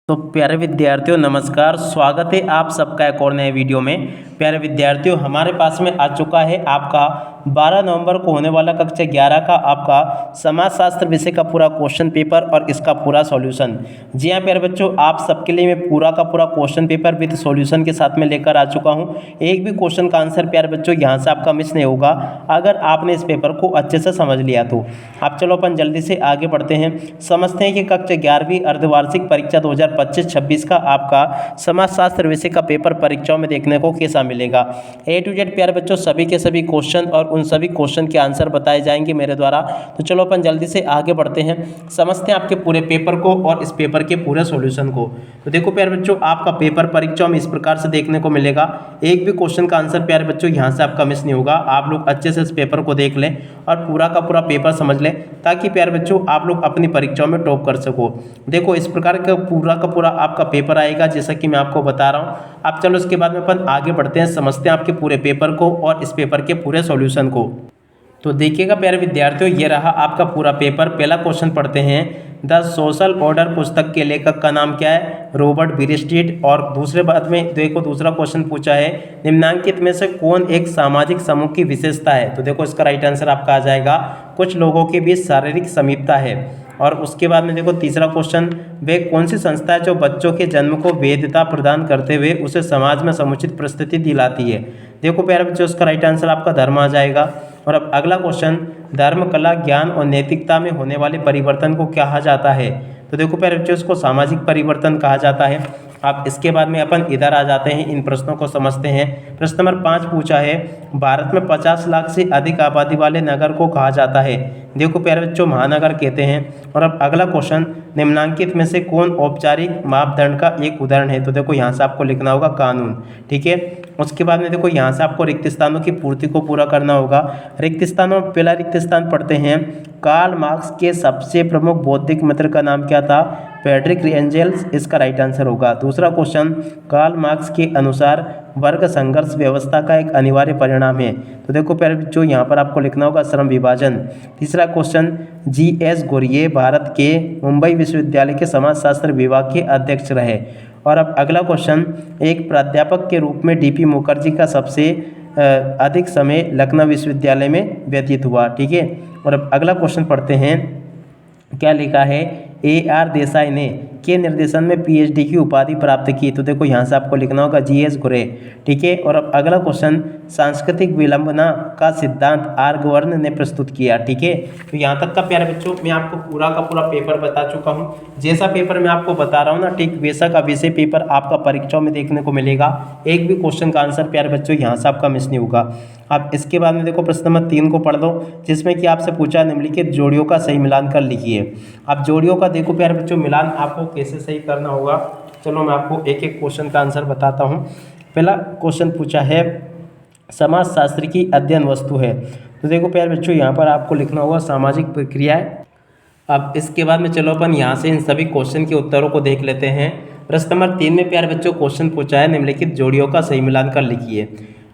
तो प्यारे विद्यार्थियों नमस्कार, स्वागत है आप सबका एक और नए वीडियो में। प्यारे विद्यार्थियों, हमारे पास में आ चुका है आपका 12 नवंबर को होने वाला कक्षा 11 का आपका समाजशास्त्र विषय का पूरा क्वेश्चन पेपर और इसका पूरा सॉल्यूशन। जी हाँ प्यारे बच्चों, आप सबके लिए मैं पूरा का पूरा क्वेश्चन पेपर विद सॉल्यूशन के साथ में लेकर आ चुका हूँ। एक भी क्वेश्चन का आंसर प्यारे बच्चों यहाँ से आपका मिस नहीं होगा अगर आपने इस पेपर को अच्छे से समझ लिया तो। आप चलो अपन जल्दी से आगे बढ़ते हैं, समझते हैं कि कक्षा 11वीं अर्धवार्षिक परीक्षा 2025-26 का आपका समाजशास्त्र विषय का पेपर परीक्षाओं में देखने को कैसा मिलेगा। A to Z प्यारे बच्चों सभी के सभी क्वेश्चन और उन सभी क्वेश्चन के आंसर बताए जाएंगे मेरे द्वारा। तो चलो अपन जल्दी से आगे बढ़ते हैं, समझते हैं आपके पूरे पेपर को और इस पेपर के पूरे सॉल्यूशन को। तो देखो प्यारे बच्चों, आपका पेपर परीक्षाओं में इस प्रकार से देखने को मिलेगा। एक भी क्वेश्चन का आंसर प्यारे बच्चों यहाँ से आपका मिस नहीं होगा। आप लोग अच्छे से इस पेपर को देख लें और पूरा का पूरा पेपर समझ लें ताकि प्यारे बच्चों आप लोग अपनी परीक्षाओं में टॉप कर सको। देखो इस प्रकार का पूरा आपका पेपर आएगा जैसा कि मैं आपको बता रहा हूँ। अब चलो इसके बाद में अपन आगे बढ़ते हैं, समझते हैं आपके पूरे पेपर को और इस पेपर के पूरे सॉल्यूशन को। तो देखिएगा प्यारे विद्यार्थियों, ये रहा आपका पूरा पेपर। पहला क्वेश्चन पढ़ते हैं, द सोशल ऑर्डर पुस्तक के लेखक का नाम क्या है? रॉबर्ट बीरस्ट्रीट। और दूसरे बात में देखो दूसरा क्वेश्चन पूछा है, निम्नांकित में से कौन एक सामाजिक समूह की विशेषता है? तो देखो इसका राइट आंसर आपका आ जाएगा, कुछ लोगों के बीच शारीरिक समीपता है। और उसके बाद में देखो तीसरा क्वेश्चन, वे कौन सी संस्था है जो बच्चों के जन्म को वैधता प्रदान करते हुए उसे समाज में समुचित परिस्थिति दिलाती है? देखो प्यारे बच्चों इसका राइट आंसर आपका धर्म आ जाएगा। और अब अगला क्वेश्चन, धर्म, कला, ज्ञान और नैतिकता में होने वाले परिवर्तन को क्या कहा जाता है? तो देखो प्यारे बच्चों इसको सामाजिक परिवर्तन कहा जाता है। अब इसके बाद में अपन इधर आ जाते हैं, इन प्रश्नों को समझते हैं। प्रश्न नंबर 5 पूछा है, भारत में 50 लाख से अधिक आबादी वाले नगर को कहा जाता है? देखो प्यारे बच्चों महानगर कहते हैं। और अब अगला क्वेश्चन, निम्नांकित में से कौन औपचारिक मापदंड का एक उदाहरण है? तो देखो यहाँ से आपको लिखना होगा कानून, ठीक है। उसके बाद में देखो यहाँ से आपको रिक्त स्थानों की पूर्ति को पूरा करना होगा। रिक्त स्थानों में पहला रिक्त स्थान पढ़ते हैं, कार्ल मार्क्स के सबसे प्रमुख बौद्धिक मित्र का नाम क्या था? फ्रेडरिक एंजेल्स, इसका राइट आंसर होगा। दूसरा क्वेश्चन, कार्ल मार्क्स के अनुसार वर्ग संघर्ष व्यवस्था का एक अनिवार्य परिणाम है? तो देखो प्यारे बच्चों यहाँ पर आपको लिखना होगा श्रम विभाजन। तीसरा क्वेश्चन, G.S. गोरिये भारत के मुंबई विश्वविद्यालय के समाजशास्त्र विभाग के अध्यक्ष रहे। और अब अगला क्वेश्चन, एक प्राध्यापक के रूप में D.P. मुखर्जी का सबसे अधिक समय लखनऊ विश्वविद्यालय में व्यतीत हुआ, ठीक है। और अब अगला क्वेश्चन पढ़ते हैं, क्या लिखा है? A.R. देसाई ने के निर्देशन में PhD की उपाधि प्राप्त की? तो देखो यहाँ से आपको लिखना होगा G.S. गोरे, ठीक है। और अब अगला क्वेश्चन, सांस्कृतिक विलंबना का सिद्धांत आर गवर्न ने प्रस्तुत किया, ठीक है। तो यहाँ तक का प्यारे बच्चों मैं आपको पूरा का पूरा पेपर बता चुका हूँ। जैसा पेपर मैं आपको बता रहा हूँ ना, ठीक वैसा का वैसे पेपर आपका परीक्षाओं में देखने को मिलेगा। एक भी क्वेश्चन का आंसर प्यारे बच्चों यहाँ से आपका मिस नहीं होगा। अब इसके बाद में देखो प्रश्न नंबर 3 को पढ़ लो, जिसमें कि आपसे पूछा निम्नलिखित जोड़ियों का सही मिलान कर लिखिए। अब जोड़ियों का देखो प्यारे बच्चों मिलान आपको कैसे सही करना होगा, चलो मैं आपको एक एक क्वेश्चन का आंसर बताता हूँ। पहला क्वेश्चन पूछा है, समाजशास्त्र की अध्ययन वस्तु है? तो देखो प्यारे बच्चों यहाँ पर आपको लिखना होगा सामाजिक प्रक्रियाएं। अब इसके बाद में चलो अपन यहाँ से इन सभी क्वेश्चन के उत्तरों को देख लेते हैं। प्रश्न नंबर 3 में प्यारे बच्चों क्वेश्चन पूछा है, निम्नलिखित जोड़ियों का सही मिलान कर लिखिए।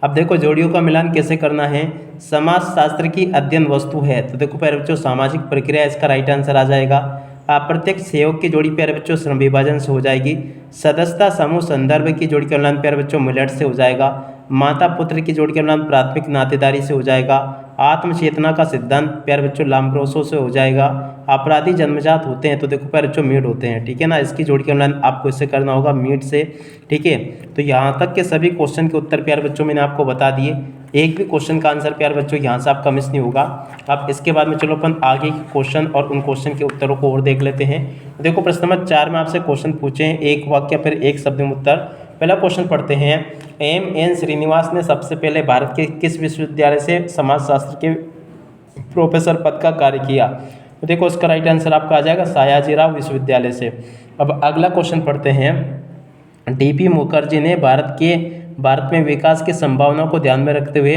अब देखो जोड़ियों का मिलान कैसे करना है, समाजशास्त्र की अध्ययन वस्तु है, तो देखो प्यारे बच्चों सामाजिक प्रक्रिया, इसका राइट आंसर आ जाएगा। अप्रत्यक्ष सहयोग की जोड़ी प्यारे बच्चों श्रम विभाजन से हो जाएगी। सदस्यता समूह संदर्भ की जोड़ी का मिलान प्यारे बच्चों मिलट से हो जाएगा। माता पुत्र की जोड़ी का मिलान प्राथमिक नातेदारी से हो जाएगा। आत्मचेतना का सिद्धांत प्यारे बच्चों लाम्ब्रोसो से हो जाएगा। अपराधी जन्मजात होते हैं, तो देखो प्यारे बच्चों मीट होते हैं, ठीक है ना। इसकी जोड़ी का मिलान आपको इससे करना होगा मीट से, ठीक है। तो यहाँ तक के सभी क्वेश्चन के उत्तर प्यारे बच्चों मैंने आपको बता दिए। एक भी क्वेश्चन का आंसर प्यारे बच्चों यहाँ से आपका मिस नहीं होगा। अब इसके बाद में चलो अपन आगे के क्वेश्चन और उन क्वेश्चन के उत्तरों को और देख लेते हैं। देखो प्रश्न नंबर 4 में आपसे क्वेश्चन पूछे हैं, एक वाक्य फिर एक शब्द में उत्तर। पहला क्वेश्चन पढ़ते हैं, M.N. श्रीनिवास ने सबसे पहले भारत के किस विश्वविद्यालय से समाजशास्त्र के प्रोफेसर पद का कार्य किया? तो देखो इसका राइट आंसर आपका आ जाएगा सयाजीराव विश्वविद्यालय से। अब अगला क्वेश्चन पढ़ते हैं, D.P. मुखर्जी ने भारत में विकास की संभावनाओं को ध्यान में रखते हुए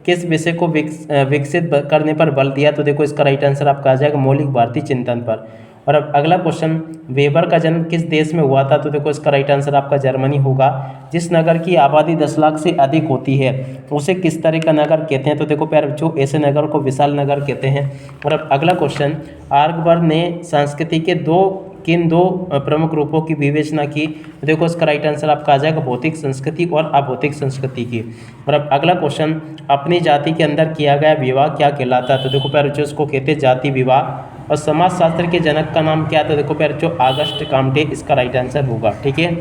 किस विषय को विकसित करने पर बल दिया? तो देखो इसका राइट आंसर आपका आ जाएगा मौलिक भारतीय चिंतन पर। और अब अगला क्वेश्चन, वेबर का जन्म किस देश में हुआ था? तो देखो इसका राइट आंसर आपका जर्मनी होगा। जिस नगर की आबादी 10 लाख से अधिक होती है उसे किस तरह का नगर कहते हैं? तो देखो प्यारे बच्चों ऐसे नगर को विशाल नगर कहते हैं। और अब अगला क्वेश्चन, आर्गबर्ग ने संस्कृति के 2 किन दो प्रमुख रूपों की विवेचना की? तो देखो इसका राइट आंसर आपका आ जाएगा भौतिक संस्कृति और अभौतिक संस्कृति की। और अब अगला क्वेश्चन, अपनी जाति के अंदर किया गया विवाह क्या कहलाता है? तो देखो प्यारे बच्चों इसको कहते हैं जाति विवाह। और समाजशास्त्र के जनक का नाम क्या था? देखो प्यारे बच्चों आगस्ट काम्टे इसका राइट आंसर होगा। ठीक है,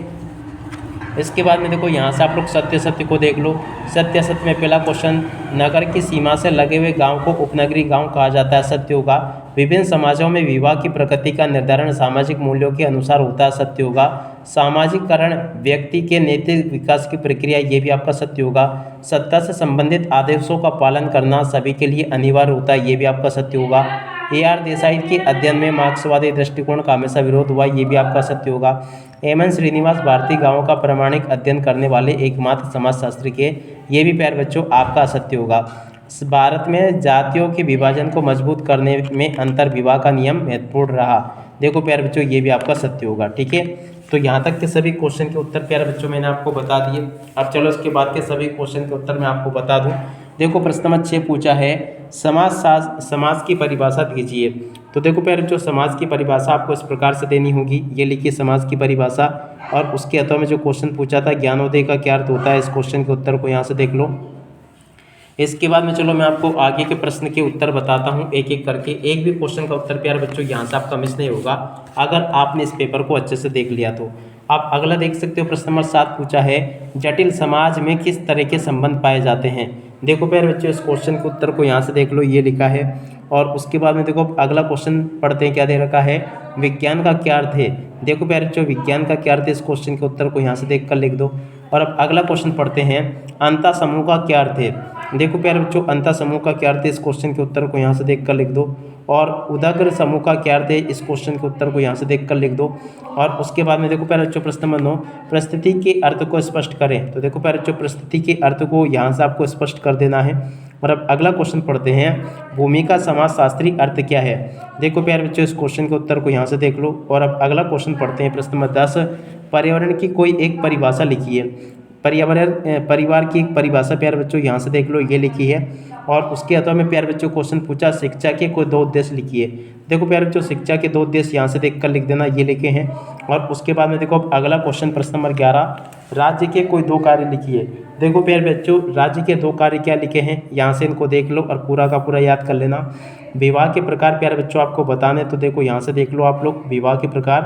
इसके बाद में देखो यहाँ से आप लोग सत्य सत्य को देख लो। सत्य सत्य में पहला क्वेश्चन, नगर की सीमा से लगे हुए गांव को उपनगरीय गांव कहा जाता है, सत्य होगा। विभिन्न समाजों में विवाह की प्रकृति का निर्धारण सामाजिक मूल्यों के अनुसार होता है, सत्य होगा। सामाजिकरण व्यक्ति के नैतिक विकास की प्रक्रिया, ये भी आपका सत्य होगा। सत्ता से संबंधित आदेशों का पालन करना सभी के लिए अनिवार्य होता है, ये भी आपका सत्य होगा। AR देसाई के अध्ययन में मार्क्सवादी दृष्टिकोण का हमेशा विरोध हुआ, ये भी आपका सत्य होगा। MN श्रीनिवास भारतीय गांवों का प्रामाणिक अध्ययन करने वाले एकमात्र समाजशास्त्री के, ये भी प्यारे बच्चों आपका सत्य होगा। भारत में जातियों के विभाजन को मजबूत करने में अंतर विवाह का नियम महत्वपूर्ण रहा, देखो प्यारे बच्चों ये भी आपका सत्य होगा। ठीक है, तो यहाँ तक के सभी क्वेश्चन के उत्तर प्यारे बच्चों मैंने आपको बता दिए। अब चलो इसके बाद के सभी क्वेश्चन के उत्तर मैं आपको बता दूँ। देखो प्रश्न नंबर 6 पूछा है, समाज की परिभाषा दीजिए। तो देखो प्यारे बच्चों समाज की परिभाषा आपको इस प्रकार से देनी होगी, ये लिखिए समाज की परिभाषा। और उसके अथवा में जो क्वेश्चन पूछा था ज्ञानोदय का क्या अर्थ होता है, इस क्वेश्चन के उत्तर को यहाँ से देख लो। इसके बाद में चलो मैं आपको आगे के प्रश्न के उत्तर बताता हूँ एक एक करके। एक भी क्वेश्चन का उत्तर प्यारे बच्चों यहाँ से आपका मिस नहीं होगा अगर आपने इस पेपर को अच्छे से देख लिया तो। आप अगला देख सकते हो, प्रश्न नंबर 7 पूछा है, जटिल समाज में किस तरह के संबंध पाए जाते हैं? देखो प्यारे बच्चों इस क्वेश्चन के उत्तर को यहाँ से देख लो, ये लिखा है। और उसके बाद में देखो अगला क्वेश्चन पढ़ते हैं, क्या दे रखा है, विज्ञान का क्या अर्थ है? देखो प्यारे बच्चों विज्ञान का क्या अर्थ है, इस क्वेश्चन के उत्तर को यहाँ से देख कर लिख दो। और अब अगला क्वेश्चन पढ़ते हैं, अंतः समूह का क्या अर्थ है? देखो प्यारे बच्चों अंतः समूह का क्या अर्थ है, इस क्वेश्चन के उत्तर को यहाँ से देख कर लिख दो। और उदाग्र समूह का क्या अर्थ है, इस क्वेश्चन के उत्तर को यहाँ से देख कर लिख दो। और उसके बाद में देखो प्यारे बच्चों प्रश्न नंबर 9, परिस्थिति के अर्थ को स्पष्ट करें। तो देखो प्यारे बच्चों परिस्थिति के अर्थ को यहाँ से आपको स्पष्ट कर देना है। और अब अगला क्वेश्चन पढ़ते हैं, भूमि का समाजशास्त्री अर्थ क्या है? देखो प्यारे बच्चों इस क्वेश्चन के उत्तर को यहाँ से देख लो। और अब अगला क्वेश्चन पढ़ते हैं, प्रश्न नंबर 10, पर्यावरण की कोई एक परिभाषा लिखिए। परिवार की एक परिभाषा प्यारे बच्चों यहाँ से देख लो, ये लिखी है। और उसके अथवा में प्यारे बच्चों क्वेश्चन पूछा, शिक्षा के कोई 2 उद्देश्य लिखिए। देखो प्यारे बच्चों शिक्षा के 2 उद्देश्य यहाँ से देख कर लिख देना, ये लिखे हैं। और उसके बाद में देखो अगला क्वेश्चन प्रश्न नंबर 11, राज्य के कोई 2 कार्य लिखिए। देखो प्यारे बच्चों राज्य के 2 कार्य क्या लिखे हैं, यहाँ से इनको देख लो और पूरा का पूरा याद कर लेना। विवाह के प्रकार प्यारे बच्चों आपको बताने, तो देखो यहाँ से देख लो आप लोग विवाह के प्रकार।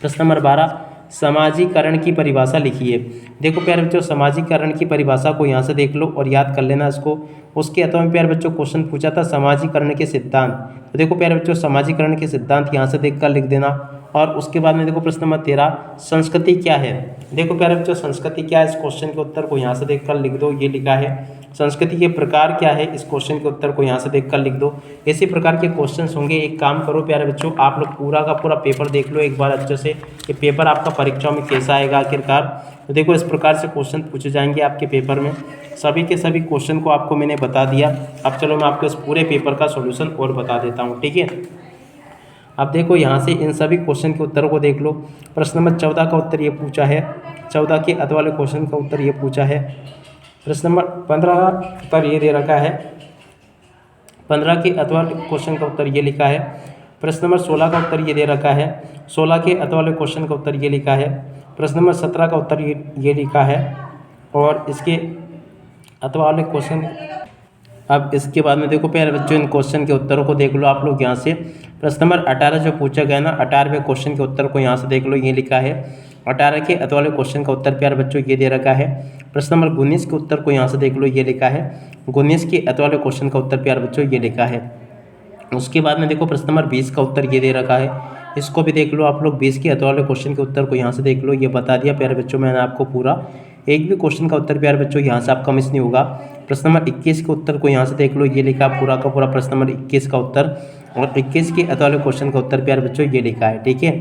प्रश्न नंबर 12, समाजीकरण की परिभाषा लिखिए। देखो प्यारे बच्चों समाजीकरण की परिभाषा को यहाँ से देख लो और याद कर लेना इसको। उसके अथवा में प्यारे बच्चों क्वेश्चन पूछा था समाजीकरण के सिद्धांत। तो देखो प्यारे बच्चों समाजीकरण के सिद्धांत यहाँ से देख कर लिख देना। और उसके बाद में देखो प्रश्न नंबर 13, संस्कृति क्या है? देखो प्यारे बच्चों संस्कृति क्या है, इस क्वेश्चन के उत्तर को यहाँ से देख कर लिख दो, ये लिखा है। संस्कृति के प्रकार क्या है, इस क्वेश्चन के उत्तर को यहाँ से देख कर लिख दो। इसी प्रकार के क्वेश्चन होंगे। एक काम करो प्यारे बच्चों, आप लोग पूरा का पूरा पेपर देख लो एक बार अच्छे से, कि पेपर आपका परीक्षा में कैसा आएगा आखिरकार। तो देखो इस प्रकार से क्वेश्चन पूछे जाएंगे आपके पेपर में। सभी के सभी क्वेश्चन को आपको मैंने बता दिया। अब चलो मैं आपको इस पूरे पेपर का सोल्यूशन और बता देता हूँ, ठीक है। अब देखो यहाँ से इन सभी क्वेश्चन के उत्तरों को देख लो। प्रश्न नंबर 14 का उत्तर ये पूछा है, 14 के अथ वाले क्वेश्चन का उत्तर ये पूछा है। प्रश्न नंबर 15 का उत्तर ये दे रखा है, 15 के अथ वाले क्वेश्चन का उत्तर ये लिखा है। प्रश्न नंबर 16 का उत्तर ये दे रखा है, 16 के अथ वाले क्वेश्चन का उत्तर ये लिखा है। प्रश्न नंबर 17 का उत्तर ये लिखा है। और इसके अथ वाले क्वेश्चन, अब इसके बाद में देखो प्यारे बच्चों इन क्वेश्चन के उत्तरों को देख लो आप लोग यहाँ से। प्रश्न नंबर 18 जो पूछा गया ना, 18वें क्वेश्चन के उत्तर को यहाँ से देख लो, ये लिखा है। 18 के अथ वाले क्वेश्चन का उत्तर प्यारे बच्चों ये दे रखा है। प्रश्न नंबर 19 के उत्तर को यहाँ से देख लो, ये लिखा है। 19 के अथ वाले क्वेश्चन का उत्तर प्यारे बच्चों ये लिखा है। उसके बाद में देखो प्रश्न नंबर 20 का उत्तर ये दे रखा है, इसको भी देख लो आप लोग। 20 के अथ वाले क्वेश्चन के उत्तर को यहाँ से देख लो, ये बता दिया प्यारे बच्चों मैंने आपको पूरा। एक भी क्वेश्चन का उत्तर प्यारे बच्चों यहाँ से आपका मिस नहीं होगा। प्रश्न नंबर 21 के उत्तर को यहाँ से देख लो, ये लिखा पूरा का पूरा प्रश्न नंबर 21 का उत्तर। और 21 के अथ वाले क्वेश्चन का उत्तर प्यारे बच्चों ये लिखा है, ठीक है।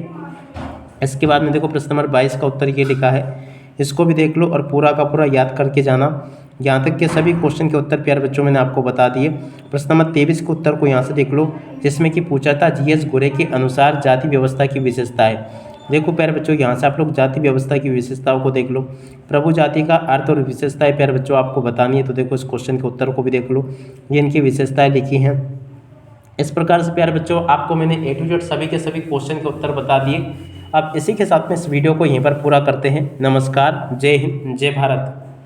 इसके बाद में देखो प्रश्न नंबर 22 का उत्तर ये लिखा है, इसको भी देख लो और पूरा का पूरा याद करके जाना। यहाँ तक के सभी क्वेश्चन के उत्तर प्यारे बच्चों मैंने आपको बता दिए। प्रश्न नंबर 23 के उत्तर को यहाँ से देख लो, जिसमें कि पूछा था जीएस गोरे के अनुसार जाति व्यवस्था की विशेषताएं। देखो प्यारे बच्चों यहाँ से आप लोग जाति व्यवस्था की विशेषताओं को देख लो। प्रभु जाति का अर्थ और विशेषताएं प्यारे बच्चों आपको बतानी है, तो देखो इस क्वेश्चन के उत्तर को भी देख लो, ये इनकी विशेषताएं लिखी हैं। इस प्रकार से प्यारे बच्चों आपको मैंने A to Z सभी के सभी क्वेश्चन के उत्तर बता दिए। अब इसी के साथ में इस वीडियो को यहीं पर पूरा करते हैं। नमस्कार, जय हिंद, जय भारत।